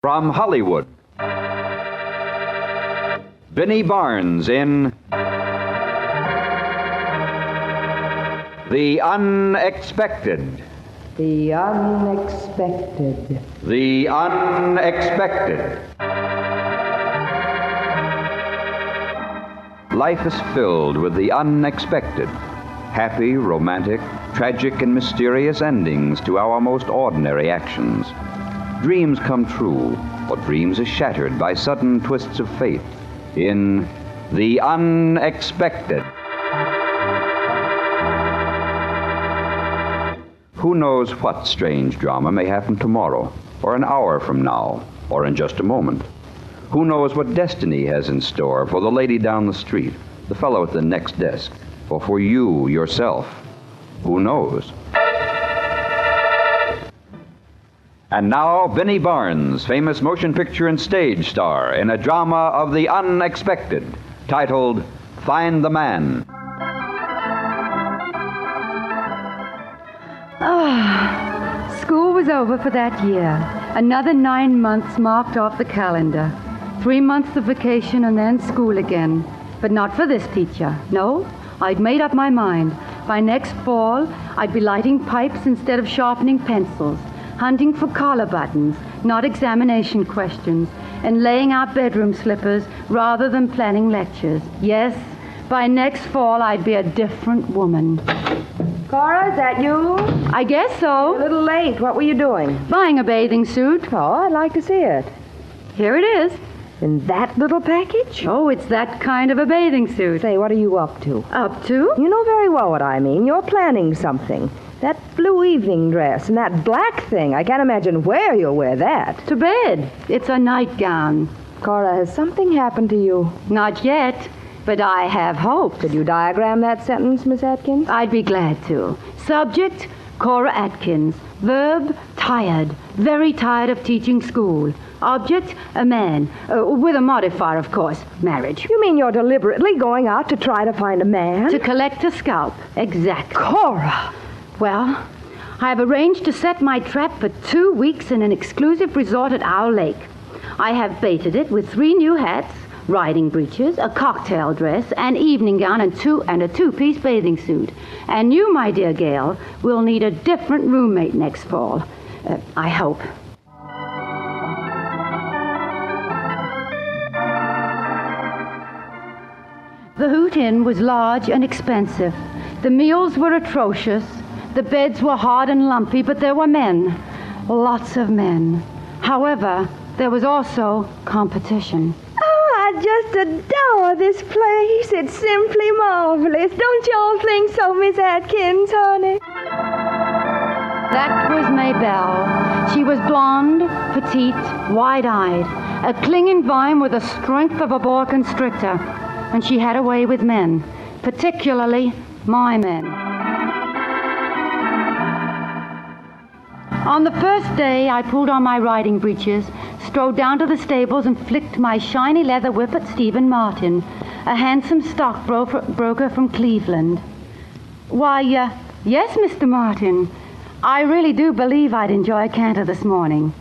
From Hollywood, Vinnie Barnes in The Unexpected. The unexpected. The Unexpected. Life is filled with the unexpected. Happy, romantic, tragic, and mysterious endings to our most ordinary actions. Dreams come true, or dreams are shattered by sudden twists of fate in The Unexpected. Who knows what strange drama may happen tomorrow, or an hour from now, or in just a moment? Who knows what destiny has in store for the lady down the street, the fellow at the next desk, or for you yourself? Who knows? And now, Vinnie Barnes, famous motion picture and stage star, in a drama of the unexpected, titled Find the Man. School was over for that year. Another 9 months marked off the calendar. 3 months of vacation and then school again. But not for this teacher. No, I'd made up my mind. By next fall, I'd be lighting pipes instead of sharpening pencils, hunting for collar buttons, not examination questions, and laying out bedroom slippers rather than planning lectures. Yes, by next fall, I'd be a different woman. Cora, is that you? I guess so. A little late. What were you doing? Buying a bathing suit. Oh, I'd like to see it. Here it is. In that little package? Oh, it's that kind of a bathing suit. Say, what are you up to? Up to? You know very well what I mean. You're planning something. That blue evening dress and that black thing. I can't imagine where you'll wear that. To bed. It's a nightgown. Cora, has something happened to you? Not yet, but I have hopes. Could you diagram that sentence, Miss Atkins? I'd be glad to. Subject, Cora Atkins. Verb, tired. Very tired of teaching school. Object, a man. With a modifier, of course. Marriage. You mean you're deliberately going out to try to find a man? To collect a scalp. Exactly. Cora! Well, I've arranged to set my trap for 2 weeks in an exclusive resort at Owl Lake. I have baited it with 3 new hats, riding breeches, a cocktail dress, an evening gown, and a two-piece bathing suit. And you, my dear Gail, will need a different roommate next fall. I hope. The Hoot Inn was large and expensive. The meals were atrocious. The beds were hard and lumpy, but there were men. Lots of men. However, there was also competition. Oh, I just adore this place. It's simply marvelous. Don't you all think so, Miss Atkins, honey? That was Maybelle. She was blonde, petite, wide-eyed, a clinging vine with the strength of a boa constrictor. And she had a way with men, particularly my men. On the first day, I pulled on my riding breeches, strode down to the stables, and flicked my shiny leather whip at Stephen Martin, a handsome stockbroker from Cleveland. Why, yes, Mr. Martin. I really do believe I'd enjoy a canter this morning.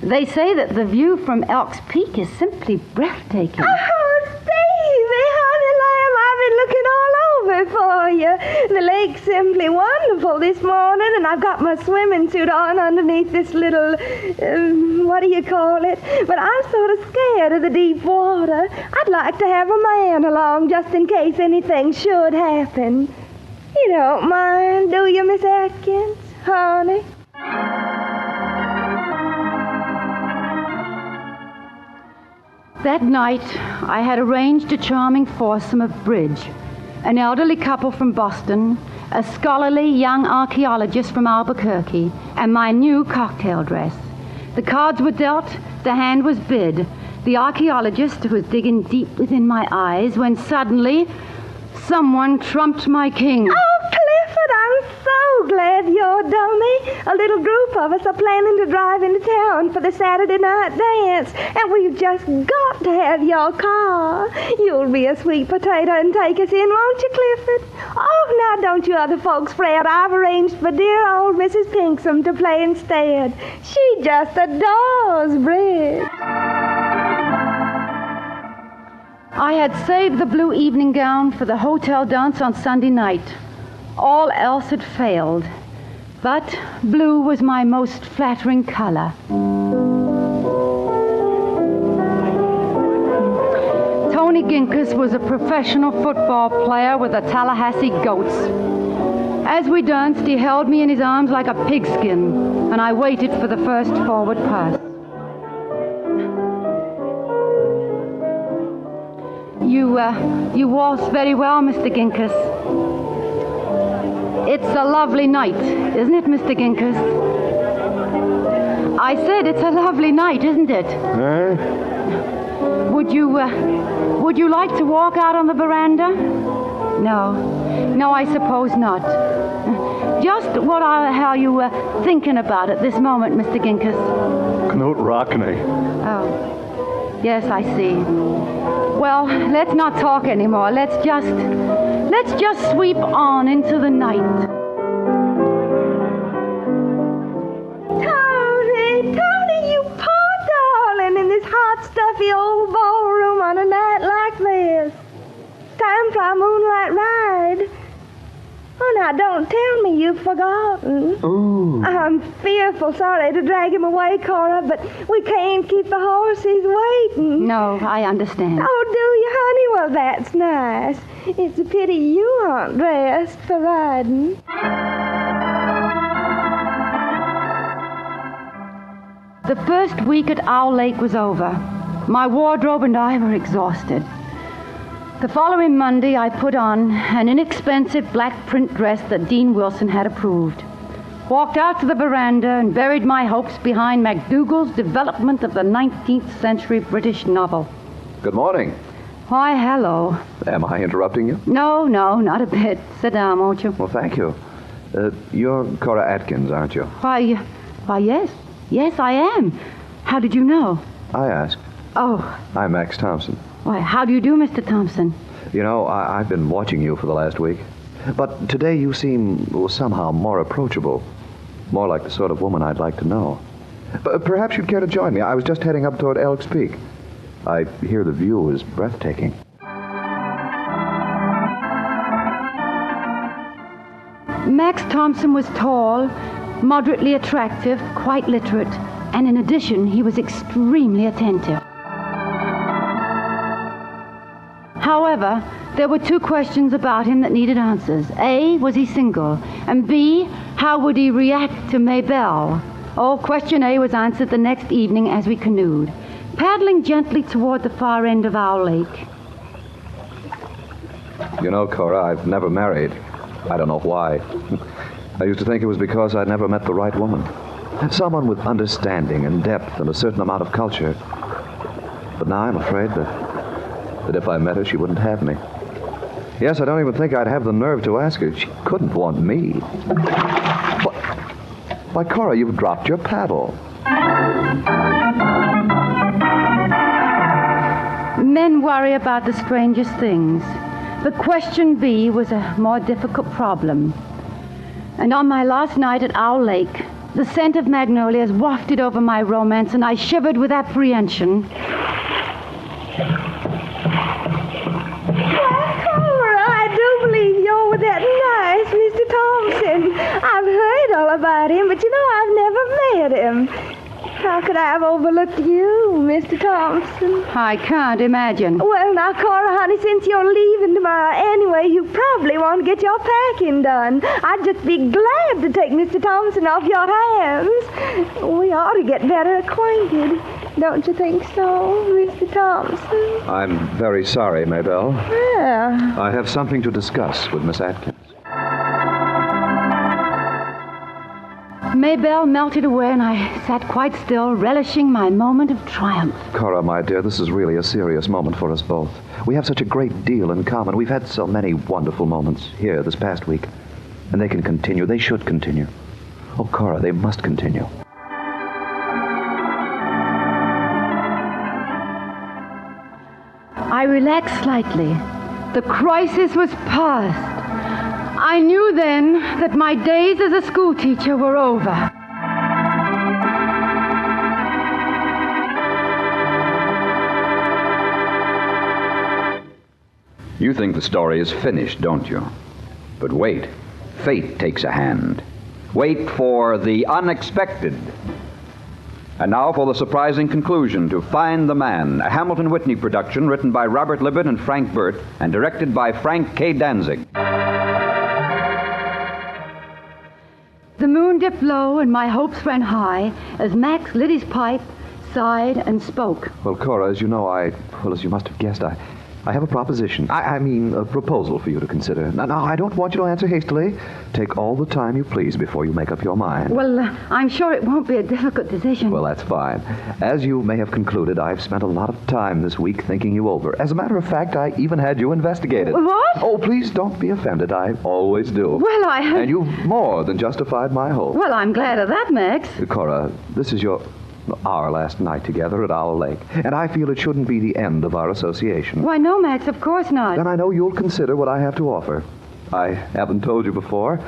They say that the view from Elk's Peak is simply breathtaking. Oh, Stevie, honey lamb, I've been looking all over for you. The lake's simply wonderful this morning, and I've got my swimming suit on underneath this little, what do you call it? But I'm sort of scared of the deep water. I'd like to have a man along just in case anything should happen. You don't mind, do you, Miss Atkins, honey? That night, I had arranged a charming foursome of bridge. An elderly couple from Boston, a scholarly young archaeologist from Albuquerque, and my new cocktail dress. The cards were dealt, the hand was bid. The archaeologist was digging deep within my eyes when suddenly someone trumped my king. Oh, Clifford, I'm so so glad you're dummy. A little group of us are planning to drive into town for the Saturday night dance, and we've just got to have your car. You'll be a sweet potato and take us in, won't you, Clifford? Oh, now don't you other folks fret. I've arranged for dear old Mrs. Pinksome to play instead. She just adores bridge. I had saved the blue evening gown for the hotel dance on Sunday night. All else had failed, but blue was my most flattering color. Tony Ginkus was a professional football player with the Tallahassee Goats. As we danced, he held me in his arms like a pigskin, and I waited for the first forward pass. You waltz very well, Mr. Ginkus. It's a lovely night, isn't it, Mr. Ginkus? I said it's a lovely night, isn't it? Huh? Would you like to walk out on the veranda? No, I suppose not. Just what the hell you were thinking about at this moment, Mr. Ginkus? Knut Rockney. Oh, yes, I see. Well, let's not talk anymore. Let's just sweep on into the night. Tony, you poor darling, in this hot, stuffy old ballroom on a night like this. Time for a moonlight ride. Oh, now, don't tell me you've forgotten. Ooh. I'm fearful sorry to drag him away, Cora, but we can't keep the horses waiting. No, I understand. Oh, do you, honey? Well, that's nice. It's a pity you aren't dressed for riding. The first week at Owl Lake was over. My wardrobe and I were exhausted. The following Monday, I put on an inexpensive black print dress that Dean Wilson had approved, walked out to the veranda and buried my hopes behind MacDougall's development of the 19th century British novel. Good morning. Why, hello. Am I interrupting you? No, not a bit. Sit down, won't you? Well, thank you. You're Cora Atkins, aren't you? Why, yes. Yes, I am. How did you know? I asked. Oh. I'm Max Thompson. Why, how do you do, Mr. Thompson? You know, I've been watching you for the last week. But today you seem somehow more approachable. More like the sort of woman I'd like to know. But perhaps you'd care to join me. I was just heading up toward Elks Peak. I hear the view is breathtaking. Max Thompson was tall, moderately attractive, quite literate, and in addition, he was extremely attentive. However, there were two questions about him that needed answers. A, was he single? And B, how would he react to Maybelle? Oh, question A was answered the next evening as we canoed, paddling gently toward the far end of Owl Lake. You know, Cora, I've never married. I don't know why. I used to think it was because I'd never met the right woman. Someone with understanding and depth and a certain amount of culture. But now I'm afraid that if I met her, she wouldn't have me. Yes, I don't even think I'd have the nerve to ask her. She couldn't want me. Why, Cora, you've dropped your paddle. Men worry about the strangest things. But question B was a more difficult problem. And on my last night at Owl Lake, the scent of magnolias wafted over my romance, and I shivered with apprehension. With that nice Mr. Thompson. I've heard all about him, but you know, I've never met him. How could I have overlooked you, Mr. Thompson? I can't imagine. Well, now, Cora, honey, since you're leaving tomorrow anyway, you probably want to get your packing done. I'd just be glad to take Mr. Thompson off your hands. We ought to get better acquainted. Don't you think so, Mr. Thompson? I'm very sorry, Maybelle. Yeah. I have something to discuss with Miss Atkins. Maybelle melted away, and I sat quite still, relishing my moment of triumph. Cora, my dear, this is really a serious moment for us both. We have such a great deal in common. We've had so many wonderful moments here this past week. And they can continue. They should continue. Oh, Cora, they must continue. I relaxed slightly. The crisis was past. I knew then that my days as a schoolteacher were over. You think the story is finished, don't you? But wait. Fate takes a hand. Wait for the unexpected. And now for the surprising conclusion to Find the Man, a Hamilton Whitney production written by Robert Libet and Frank Burt and directed by Frank K. Danzig. The moon dipped low and my hopes ran high as Max lit his pipe, sighed, and spoke. Well, Cora, as you know, as you must have guessed, I have a proposition. I mean, a proposal for you to consider. Now, I don't want you to answer hastily. Take all the time you please before you make up your mind. Well, I'm sure it won't be a difficult decision. Well, that's fine. As you may have concluded, I've spent a lot of time this week thinking you over. As a matter of fact, I even had you investigated. What? Oh, please don't be offended. I always do. Well, And you've more than justified my hope. Well, I'm glad of that, Max. Cora, this is our last night together at Owl Lake, and I feel it shouldn't be the end of our association. Why, no, Max, of course not. Then I know you'll consider what I have to offer. I haven't told you before,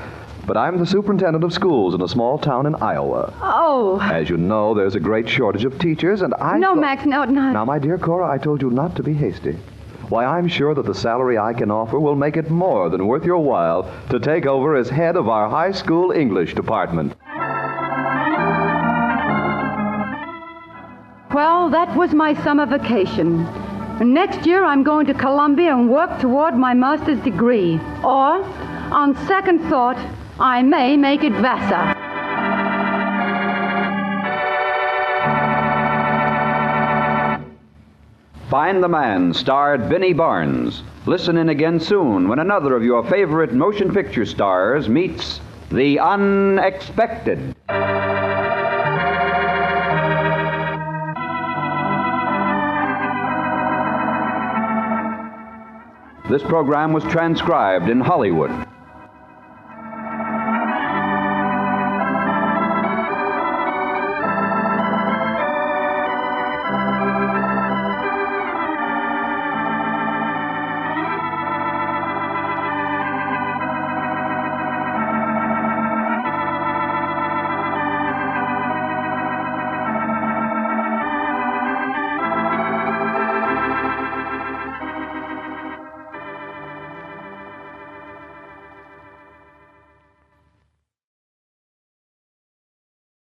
but I'm the superintendent of schools in a small town in Iowa. Oh. As you know, there's a great shortage of teachers, and No, Max, no. Now, my dear Cora, I told you not to be hasty. Why, I'm sure that the salary I can offer will make it more than worth your while to take over as head of our high school English department. Well, that was my summer vacation. And next year I'm going to Columbia and work toward my master's degree. Or, on second thought, I may make it Vassar. Find the Man starred Benny Barnes. Listen in again soon when another of your favorite motion picture stars meets the unexpected. This program was transcribed in Hollywood.